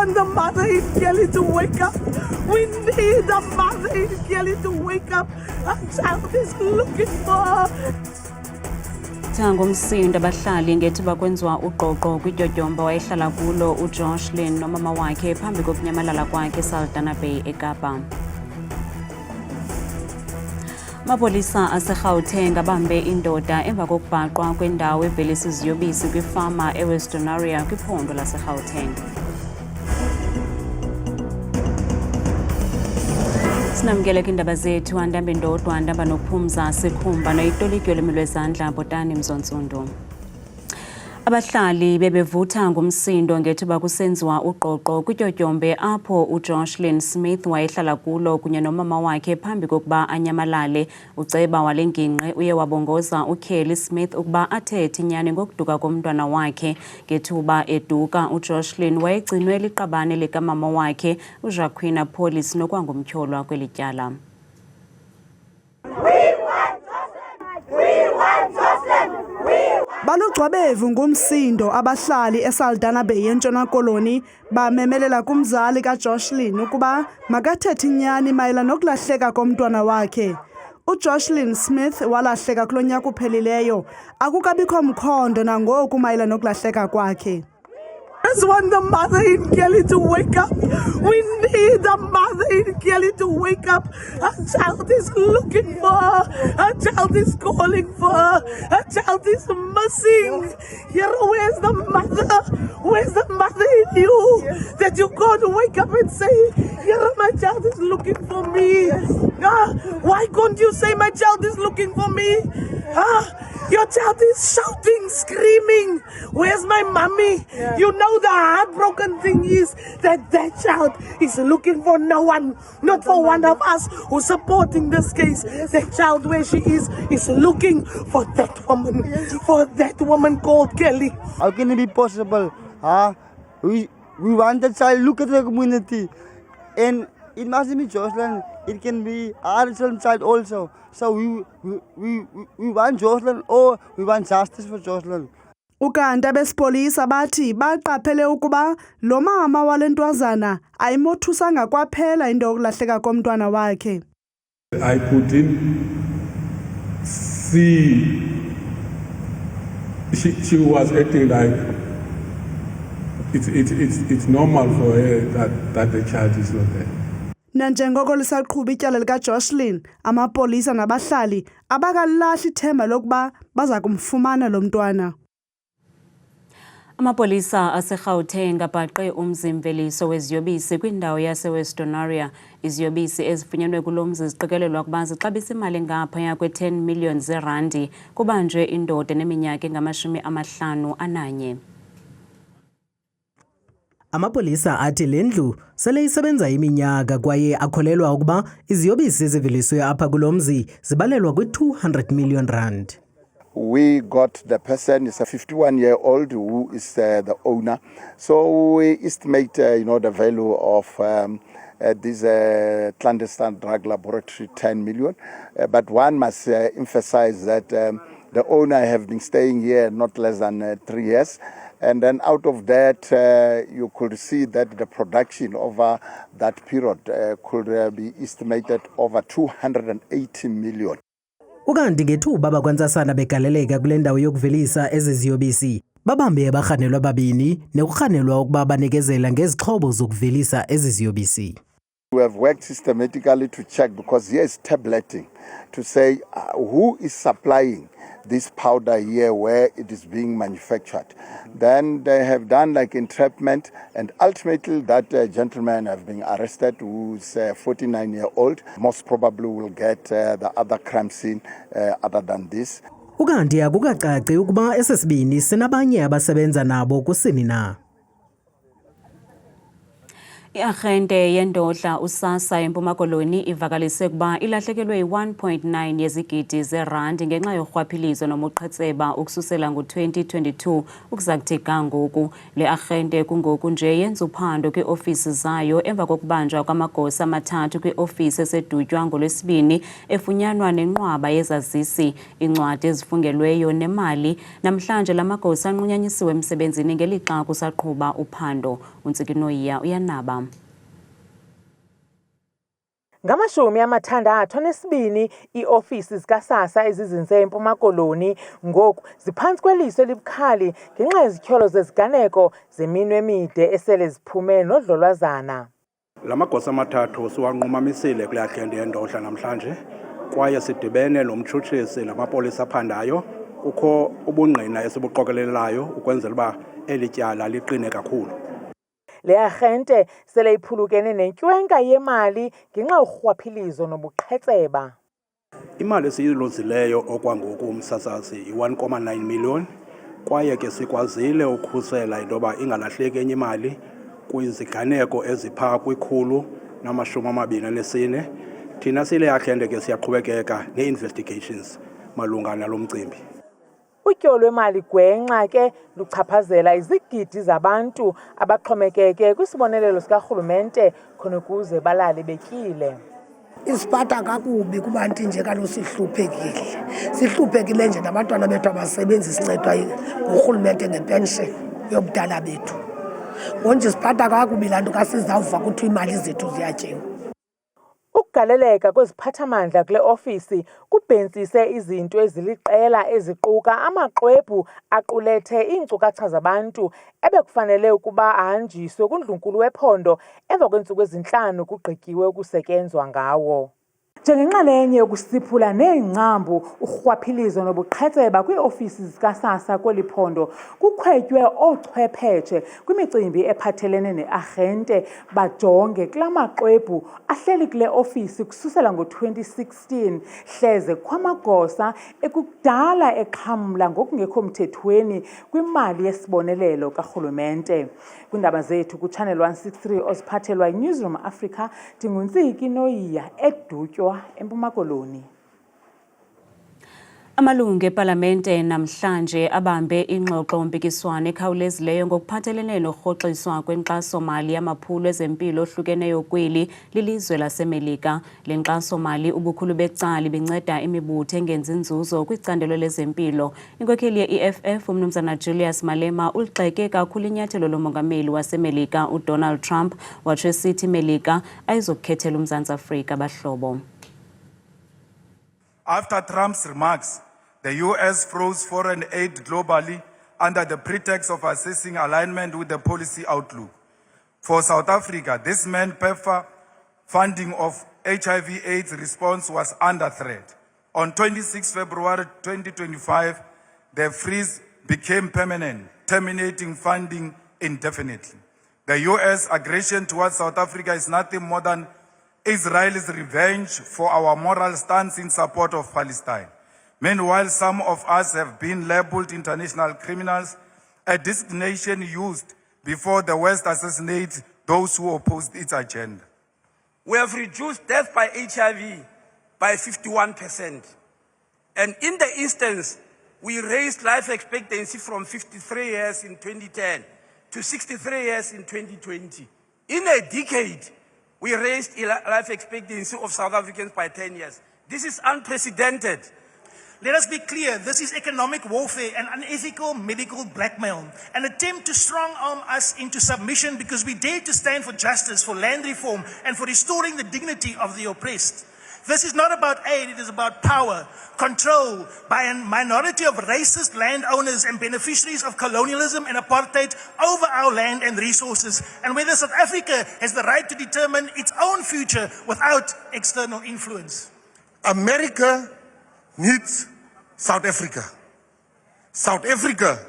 want the mother in Kelly to wake up. We need the mother in Kelly to wake up. Our child is looking for her. Ngomsindo abahlali ngethuba kwenziwa uqoqo kwidyotyomba wayehlala kulo uJoshlin nomama wakhe phambi kokunyamalala kwakhe eSaldanha Bay eKapa. Amapolisa aseGauteng abambe indoda emva kokubhaqwa kwendawo evelisa iziyobisi kwifama eWestonaria kwiphondo laseGauteng. Sinamkele kwindaba zethu andambe ndodwa ndamba nokuphumza sikhumba noyitolikyo lwezandla Botani Mzontsundu. Abahlali bebevutha ngomsindo ngethuba kusenziwa uqoqo kwityotyombe apho uJoshlin Smith wayehlala kulo kunye nomama wakhe phambi kokuba anyamalale. Uceba wale ngingqi uye wabongoza uKelly Smith ukuba athethe inyani ngokuduka komntwana wakhe. Ngethuba eduka uJoshlin wayegcinwe liqabane likamama wakhe uJaquina Police nokwangumtyholwa kwelityala. Balugcwabevu ngumsindo abahlali eSaldanha Bay eNtshona Koloni bamemelela kumzali kaJoshlin ukuba makathethe inyani mayelana nokulahleka komntwana wakhe. uJoshlin Smith walahleka kulo nyaka uphelileyo, akukabikho mkhondo nangoku mayelana nokulahleka kwakhe. I just want the mother in Kelly to wake up. We need the mother in Kelly to wake up. Her child is looking for her. Her child is calling for her. Her child is missing. Here, where's the mother? Where's the mother in you? That you can't wake up and say, here, my child is looking for me. Why can't you say my child is looking for me? Your child is shouting, screaming, where's my mommy? You know the heartbroken thing is that that child is looking for no one, not for one of us who's supporting this case. That child where she is looking for that woman called Kelly. How can it be possible? We want the child, look at the community. And it mustn't be Jocelyn, it can be our child also. So we want Jocelyn, or we want justice for Jocelyn. Ukanti abesipolisa bathi baqaphele ukuba lo mama wale ntwazana ayimothusanga kwaphela into yokulahleka komntwana wakhe. I couldn't see she was acting like it's normal for her that the child is not there. Nanjengoko lisaqhuba ityala likaJoshlin, amapolisa nabahlali abakalahli ithemba lokuba baza kumfumana lo mntwana. Amapolisa aseGauteng abhaqe umzi-mveliso weziyobisi kwindawo yaseWestonaria. Iziyobisi ezifunyenwe kulo mzi ziqikelelwa ukuba zixabisa imali engaphaya kwe-10 million zeerandi. Kubanjwe indoda eneminyaka engama-51. Amapolisa athi lendlu sele isebenza iminyaka kwaye akholelwa ukuba iziyobisi eziveliswe apha kulo mzi zibalelwa kwi-200 million rand. We got the person, is a 51-year-old who is the owner. So we estimate, the value of this clandestine drug laboratory 10 million. But one must emphasize that the owner have been staying here not less than 3 years. And then out of that, you could see that the production over that period could be estimated over 280 million. Ukanti ngethuba abakwantsasana begaleleka kule ndawo yokuvelisa eziziyobisi, babambe abarhanelwa ababini nekurhanelwa ukuba banikezela ngezixhobo zokuvelisa eziziyobisi. We have worked systematically to check, because here is tableting, to say who is supplying this powder here where it is being manufactured. Then they have done like entrapment, and ultimately that gentleman have been arrested, who's 49-year-old. Most probably will get the other crime scene other than this. Ukanti akukacaci ukuba esesibini sinabanye abasebenza nabo kusini na. I-arhente yendodla uSASSA eMpuma Koloni ivakalise ukuba ilahlekelwe i-1.9 yezigidi zerandi ngenxa yorhwaphilizo nobuqhetseba ukususela ngo-2022 ukuza kuthi ga ngoku. Le arhente kungoku nje yenza uphando kwiiofisi zayo emva kokubanjwa kwamagosa amathathu kwiofisi esedutywa ngolwesibini efunyanwa nenqwaba yezazisi, iincwadi ezifungelweyo nemali. Namhlanje la magosa anqunyanyisiwe emsebenzini ngelixa kusaqhuba uphando. uNtsikinoyiya uyanaba. Ngamashumi amathandathu anesibini iofisi zikaSASSA ezizinze eMpuma Koloni ngoku ziphantsi kweliso elibukhali ngenxa yezityholo zeziganeko zeminwe emide esele ziphume nodlolwazana. La magosa amathathu siwanqumamisile kule arhente yendodla namhlanje kwaye sidibene nomtshutshisi namapolisa aphandayo. Kukho ubungqina esibuqokelelayo ukwenzela uba eli tyala liqine kakhulu. Le arhente sele iphulukene nenkwenka yemali ngenxa yorhwaphilizo nobuqhetseba. Imali esiyiluzileyo okwangoku umsasazi yi-1.9 million kwaye ke sikwazile ukhusela into yoba ingalahleki enye imali kwiziganeko eziphaa kwi-124. Thina sile arhente ke siyaqhubekeka nee-investigations malunga nalo mcimbi. Utyolo lwemali gwenxa ke luchaphazela izigidi zabantu abaxhomekeke kwisibonelelo sikarhulumente khona ukuze balale betyile. Isiphatha kakubi kuba nti nje kaloku sihluphekile nje nabantwana bethu abasebenzi sincedwa ngurhulumente ngepenshini yobudala bethu. Ngonje siphatha kakubi laa nto kasizawuva kuthiwa imali zethu ziyatyiwa. Ukugaleleka kweziphathamandla kule ofisi kubhentsise izinto eziliqela eziquka amaxwebhu aqulethe iinkcukacha zabantu ebekufanele ukuba ahanjiswe kuNdlunkulu wephondo emva kweentsuku ezintlanu kugqityiwe ukusetyenzwa ngawo. Njengenxalenye yokusiphula neengcambu urhwaphilizo nobuqhetseba kwiiofisi zikaSASSA kweli phondo kukhwetywe oochwephetshe kwimicimbi ephathelene nearhente bajonge kula maxwebhu ahleli kule ofisi kususela ngo-2016 hleze kwamagosa ekudala exhamla ngokungekho mthethweni kwimali yesibonelelo karhulumente. Kwiindaba zethu kuChannel 163 oziphathelwa yiNewsroom Africa, ndinguNtsikinoyiya edutywa eMpuma Koloni. Amalungu epalamente namhlanje abambe ingxoxo-mpikiswano ekhawulezileyo ngokuphathelene norhoxiswa kwenkxaso-mali yamaphulo ezempilo ohlukeneyo kweli lilizwe laseMelika. Le nkxaso-mali ubukhulu becala binceda imibutho engenzi nzuzo kwicandelo lezempilo. Inkokheli ye-EFF uMnumzana Julius Malema uligxeke kakhulu inyathelo lomongameli waseMelika uDonald Trump watsho esithi iMelika ayizokukhethela uMzantsi Afrika abahlobo. After Trump's remarks, the US froze foreign aid globally under the pretext of assessing alignment with the policy outlook. For South Africa, this meant PEPFAR funding of HIV/AIDS response was under threat. On 26 February 2025, the freeze became permanent, terminating funding indefinitely. The US aggression towards South Africa is nothing more than Israel's revenge for our moral stance in support of Palestine. Meanwhile, some of us have been labeled international criminals, a designation used before the West assassinates those who opposed its agenda. We have reduced death by HIV by 51%. And in the instance, we raised life expectancy from 53 years in 2010 to 63 years in 2020. In a decade, we raised life expectancy of South Africans by 10 years. This is unprecedented. Let us be clear, this is economic warfare and unethical medical blackmail, an attempt to strong-arm us into submission because we dare to stand for justice, for land reform, and for restoring the dignity of the oppressed. This is not about aid, it is about power, control by a minority of racist landowners and beneficiaries of colonialism and apartheid over our land and resources, and whether South Africa has the right to determine its own future without external influence. America needs South Africa. South Africa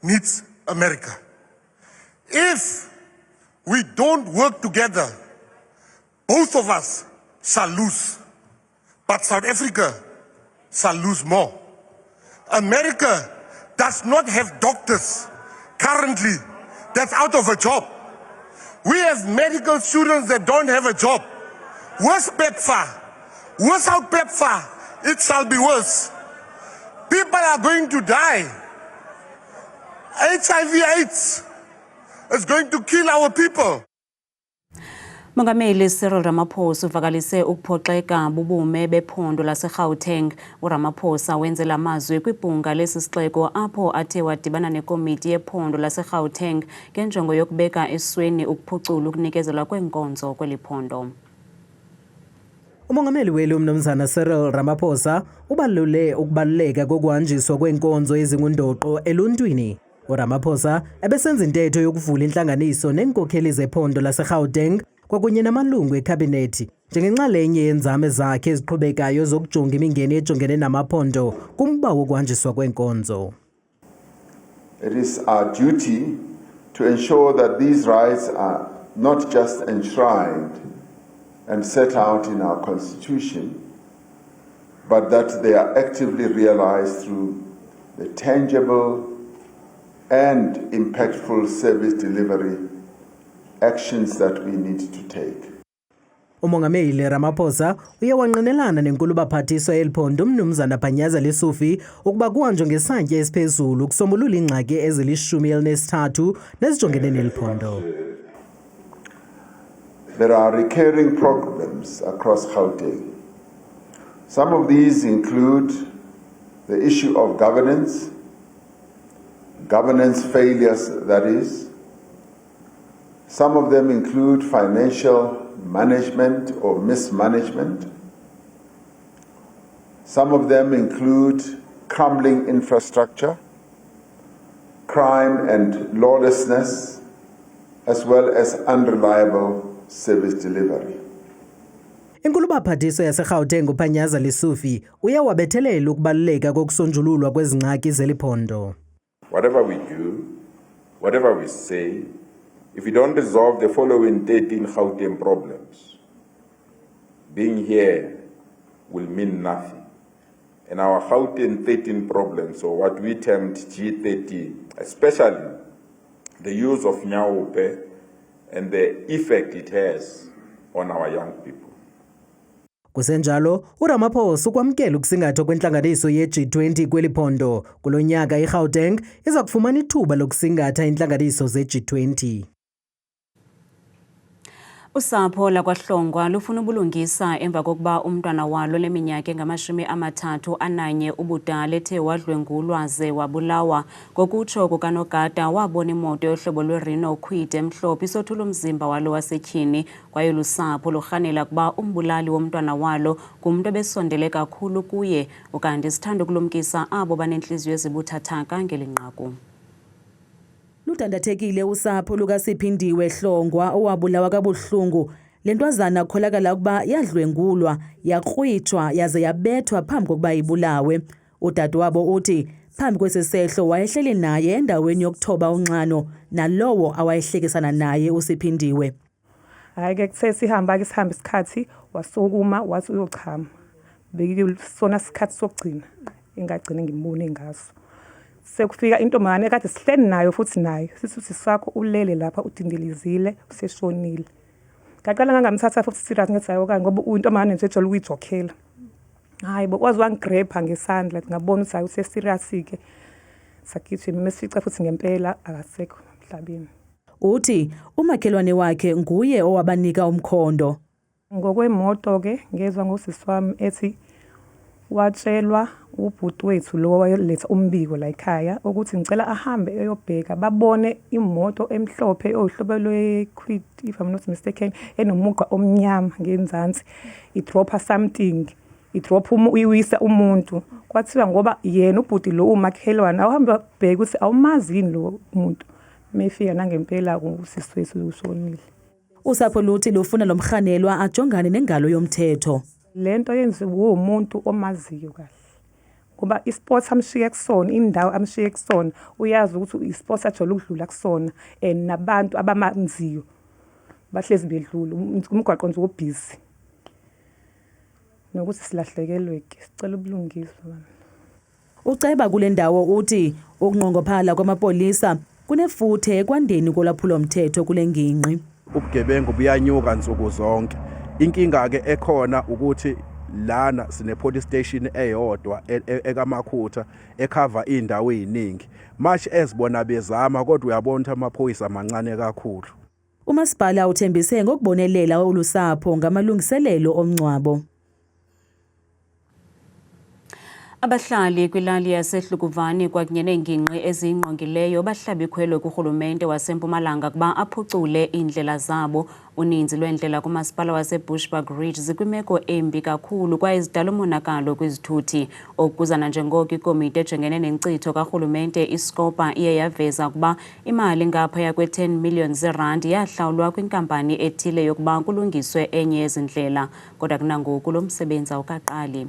needs America. If we don't work together, both of us shall lose. But South Africa shall lose more. America does not have doctors currently that's out of a job. We have medical students that don't have a job. Worse PEPFAR. Without PEPFAR, it shall be worse. People are going to die. HIV/AIDS is going to kill our people. Mongameli Cyril Ramaphosa uvakalise ukuphoxeka bubume bephondo lase-Gauteng. uRamaphosa wenze la mazwi kwibhunga lesisixeko apho athe wadibana nekomiti yephondo lase-Gauteng ngenjongo yokubeka esweni ukuphucula ukunikezelwa kwenkonzo kweli phondo. Umongameli weli umnumzana Cyril Ramaphosa ubalule ukubaluleka kokuhanjiswa kwenkonzo ezingundoqo eluntwini. uRamaphosa ebesenza intetho yokuvula inhlanganiso nenkokheli zephondo lase-Gauteng kwakunye namalungu ekhabinethi njengenxalenye yenzame zakhe eziqhubekayo zokujonga imingeni ejongene namaphondo kumba wokuhanjiswa kwenkonzo. It is our duty to ensure that these rights are not just enshrined and set out in our constitution, but that they are actively realized through the tangible and impactful service delivery actions that we need to take. Umongameli Ramaphosa uye wanqinelana nenkulubaphathiswa eliphondo umnumzana Panyaza Lesufi ukuba kuhanjwe ngesantya esiphezulu kusombulula ingxaki ezili-13 nezijongene neliphondo. There are recurring problems across Gauteng. Some of these include the issue of governance failures, that is. Some of them include financial management or mismanagement. Some of them include crumbling infrastructure, crime and lawlessness, as well as unreliable service delivery. Inkulubaphathiswa yase-Gauteng uPanyaza Lesufi uye wabethelela ukubaluleka kokusonjululwa kwezingxaki zeliphondo. Whatever we do, whatever we say, if we don't resolve the following 13 Gauteng problems, being here will mean nothing. And our Gauteng 13 problems, or what we termed G13, especially the use of Nyaope and the effect it has on our young people. Kusenjalo, uRamaphosa ukwamkela ukusingathwa kwenhlanganiso ye-G20 kweliphondo. Kulo nyaka iGauteng iza kufumana ithuba lokusingatha inhlanganiso ze-G20. Usapho lakwaHlongwa lufuna ubulungisa emva kokuba umntwana walo leminyaka engama-31 ubudala ethe wadlwengulwa ze wabulawa. Ngokutsho kukanogada wabona imoto yohlobo lwe-Renault Kwid emhlophe isothula umzimba walo wasetyhini kwaye lusapho lurhanela kuba umbulali womntwana walo ngumntu ebesondele kakhulu kuye ukanti sithanda ukulumkisa abo banentliziyo ezibuthathaka ngeli nqaku. Ludandathekile usapho lukaSiphindiwe Hlongwa owabulawa kabuhlungu. Le ntwazana kukholakala ukuba yadlwengulwa, yakrwithwa yaze yabethwa phambi kokuba ibulawe. Udadewabo uthi phambi kwesisehlo wayehleli naye endaweni yokuthoba unxano nalowo awayehlekisana naye uSiphindiwe. Hayi ke kuthe sihamba isikhathi wasukuma wathi uyochama. Bekisona isikhathi sokugcina engagcina ngimbone ngaso. Sekufika intombazane kade sihleli nayo futhi naye sisuthi sakho ulele lapha udindilizile useshonile. Ngaqala ngangamthatha futhi serious ngathi hayi okanye ngoba intombazane nje ejole ukuyijokhela. Hayi bokwazi wangigrepha ngesandla ngabona ukuthi hayi use serious ke. Sakithi mesifica futhi ngempela akasekho emhlabeni. Uthi umakhelwane wakhe nguye owabanika umkhondo. Ngokwemoto ke ngezwe ngosisi wami ethi watshelwa ubhuti wethu lo wayeletha umbiko la ekhaya ukuthi ngicela ahambe eyobheka babone imoto emhlophe ohlobo lwe-Kwid if I'm not mistaken enomugqa omnyama ngenzansi idropha something idrop uyiwisa umuntu kwathiwa ngoba yena ubhuti lo umakhelwane awuhambe bheka ukuthi awumazi yini lo muntu mefika nangempela kusisi wethu ushonile. Usapho luthi lufuna lomkhanelwa ajongane nengalo yomthetho. Lento yenziwe umuntu omaziyo kahle. Kuba isports amshiye kusona, indawo amshiye kusona, uyazi ukuthi isports ajole ukudlula kusona nabantu abamanziyo bahlezi bedlula umgwaqo nje ubhizi. Nokuthi silahlekelwe ke sicela ubulungiswa. Uceba kule ndawo uthi ukunqongophala kwamapolisa kunefuthe ekwandeni kolwaphulo mthetho kule ngingqi. ubugebengu buyanyuka nsuku zonke. Inkinga ke ekhona ukuthi lana sine police station eyodwa ekaMakhutha ekhava indawo eziningi. Much esibona bezama kodwa uyabona ukuthi amaphoyisa amancane kakhulu. Umasipala uthembise ngokubonelela ulusapho ngamalungiselelo omncwabo. Abahlali kwilali yaseHlukuvani kwakunye neenginqi eziyingqongileyo bahlaba ikhwelo kurhulumente waseMpumalanga kuba aphucule iindlela zabo. Uninzi lweendlela kumasipala waseBushbuckridge zikwimeko embi kakhulu kwaye zidala umonakalo kwizithuthi. Okuzana njengoko ikomiti ejongene nenkcitho karhulumente iScopa iye yaveza ukuba imali ngaphaya kwe-10 million zeerandi yahlawulwa kwinkampani ethile yokuba kulungiswe enye yezindlela. Kodwa kunangoku lo msebenzi awukaqali.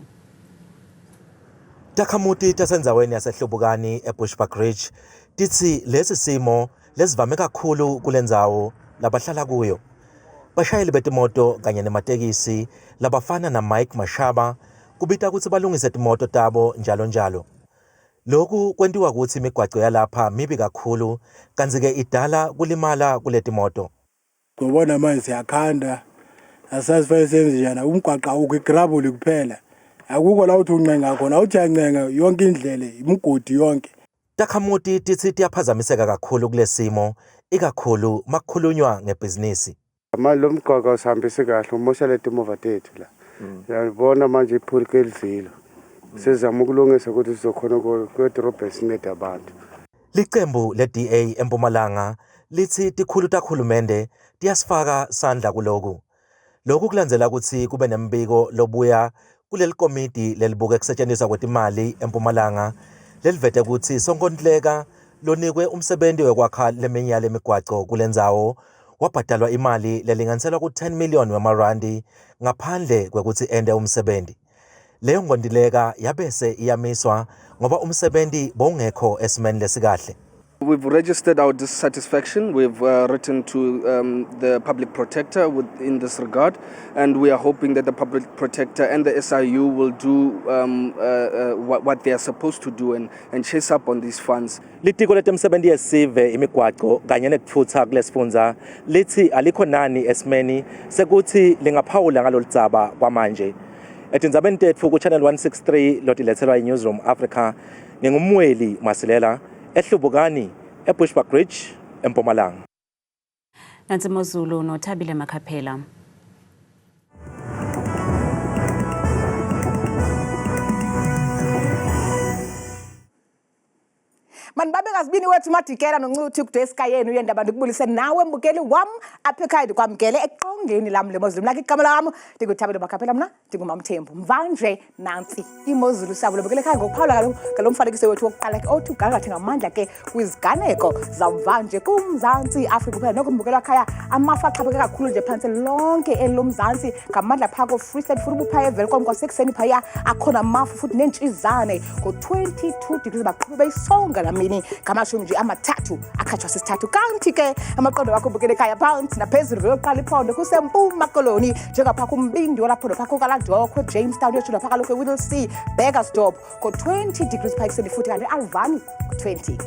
Takhamuti tasendaweni yaseHlubukani eBushbuckridge tithi lesi simo lesivame kakhulu kulendzawo labahlala kuyo. Bashayeli betimoto kanye nematekisi labafana na Mike Mashaba kubita ukuthi balungise timoto tabo njalo njalo. Lokhu kwentiwa ukuthi imigwaqo yalapha mibi kakhulu kanti-ke idala kulimala kuletimoto. Ngobona manje siyakhanda asazi fanele senze njani umgwaqo awukho igrabuli kuphela. Akukho la uthi uncenga khona uthi yancenga yonke indlela imgodi yonke. Takhamuti tithi tiyaphazamiseka kakhulu kulesimo ikakhulu makukhulunywa ngebhizinisi. Lo mgwaqo usihambise kahle umosha letimoto tethu la. Yabona manje iphulike elivilo. Sizama ukulungisa ukuthi sizokhona kwedrobha sincede abantu. Liqembu le-DA eMpumalanga lithi tikhulu takhulumende tiyasifaka sandla kuloku. Lokhu kulandzela ukuthi kube nembiko lobuya kuleli komiti lelibuka kusetshenziswa kwetimali eMpumalanga lelivete ukuthi sonkontileka lonikwe umsebenzi wekwakha leminyala emigwaqo kulendzawo wabhadalwa imali lelinganiselwa ku-10 million wemarandi ngaphandle kwekuthi ende umsebenzi. Leyo nkontileka yabese iyamiswa ngoba umsebenzi bowungekho esimeni lesikahle. We've registered our dissatisfaction. We've written to the public protector in this regard, and we are hoping that the public protector and the SIU will do what they are supposed to do and chase up on these funds. Litiko letemsebenzi yesive imigwaqo kanye nekutfutsa kulesifundza lithi alikho nani esimeni sekuthi lingaphawula ngaloludzaba kwamanje. Etindzabeni tetfu ku Channel 163 lotiletselwa iNewsroom Africa ngingumweli Masilela eHlubukani eBushbuckridge eMpumalanga. Nansi Mozulu noThabile Makhaphela. Manibabe ngazibini wethu Madikela noNcuthi kude esikayeni uyendaba ndikubulise nawe mbukeli wam apha ekhaya ndikwamkele eqongeni lami leMozulu lakhe igama lami ndinguthabile Makhaphela mna ndingumamthembu mvanje nansi iMozulu sabo lobukele ekhaya ngokuphawula kaloku ngalomfanekiso wethu wokuqala ke othi ugagathe ngamandla ke kwiziganeko zamvanje kuMzantsi Afrika kuphela nokumbukelwa ekhaya amafa axhapheke kakhulu nje phantsi lonke elomzantsi ngamandla phaa ko-Free State futhi ubuphaya eVelkom kwasekuseni phaya akhona amafu futhi nentshizane ngo-22 degrees baqhube isonga lami ngamashumi nje amathathu akhatshwa sisithathu kanti ke amaqondo wakho ubukele ekhaya phansi naphezulu veloqala iphondo kusempuma koloni njengapha kumbindi walaphondo phakho kaladokwe Jamestown yeshula phaka lokho Whittle Sea Bakersdorp ko-20 degrees phaa ekuseni futhi kanti Alvani ku-20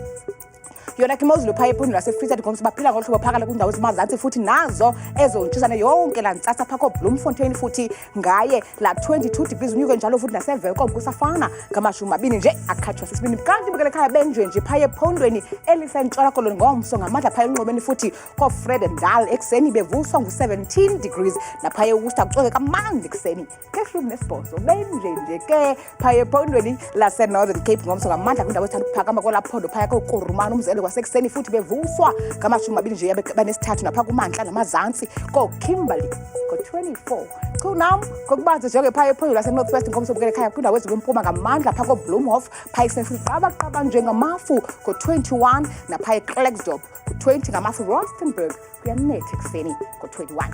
yona ke imozulu phaya ephundula laseFree State ngoba baphila ngohlobo phakala kwindawo ezimazantsi futhi nazo ezontshizane yonke la ntsatsa phakho Bloemfontein futhi ngaye la 22 degrees unyuke njalo futhi naseVelkom kusafana ngamashumi amabini nje akhatshwa sisibini kanti bukele ekhaya benjwe nje phaya ephondweni elisentshona koloni ngomso ngamandla phaya enqobeni futhi koFredendal ekseni bevuswa ngu-17 degrees naphaya eWorcester kucoke kamandi ekseni ngeshumi nesibhozo benjwe nje ke phaya ephondweni laseNorthern Cape ngomso ngamandla kwindawo ethanda ukuphakama kwalaphondo phaya koKurumane umzelo kwasekuseni futhi bevuswa ngamashumi amabini nje banesithathu napha kumantla namazantsi koKimberley ko-24 chunam kokubanzi njengoke phaya ephondweni laseNorthwest ngomso bukele ekhaya kwindawo ezikwempuma ngamandla phaa koBloemhof phaya ekuseni futhi qabaqaba njengamafu ko-21 naphaya eKlerksdorp ko-20 ngamafu Rustenburg kuyanetha ekuseni ko-21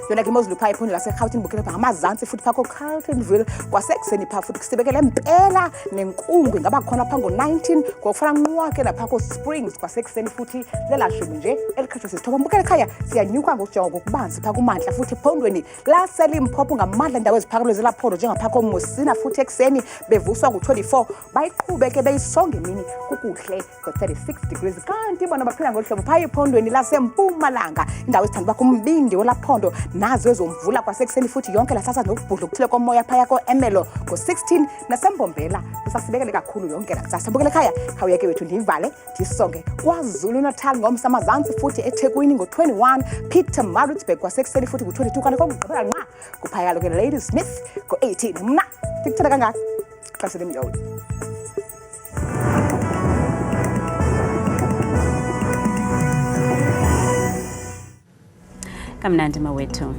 yona ke imozulu phaa ephondo laseGauteng bukele phaa ngamazantsi futhi phaa Carltonville kwasekuseni phaa futhi kusibekele impela nenkungu ingaba khona phaa ngo-19 ngokufana nqwa ke lapha ko-Springs kwasekuseni futhi lelashumi nje elikhathwa sisithoba mbukele ekhaya siyanyuka ngokujonga ngokubanzi phaa kumantla futhi ephondweni laseLimpopo ngamandla indawo eziphakame zelaphondo njengaphaa koMosina futhi ekuseni bevuswa ngo-24 bayiqhube ke beyisonga emini kukuhle ngo-36 degrees kanti bona baphila ngolu hlobo phaa ephondweni laseMpumalanga indawo ezithanda uba kumbindi welaphondo nazo ezomvula kwasekuseni futhi yonke lasasa nokubhudla okuthile komoya phaya ko-Emelo ngo-16 nasembombela kusasibekele kakhulu yonke lasasa bukele ekhaya khawuyeke wethu ndiyivale ndisonge KwaZulu Natal ngomsa amazantsi futhi eThekwini ngo-21 Pietermaritzburg kwasekuseni futhi ngo-22 kanti kokugqibela nqa kuphaya kaloku Ladysmith ngo-18 mna ndikuthanda kangaka xesha lemyoli kamnandi mawethu.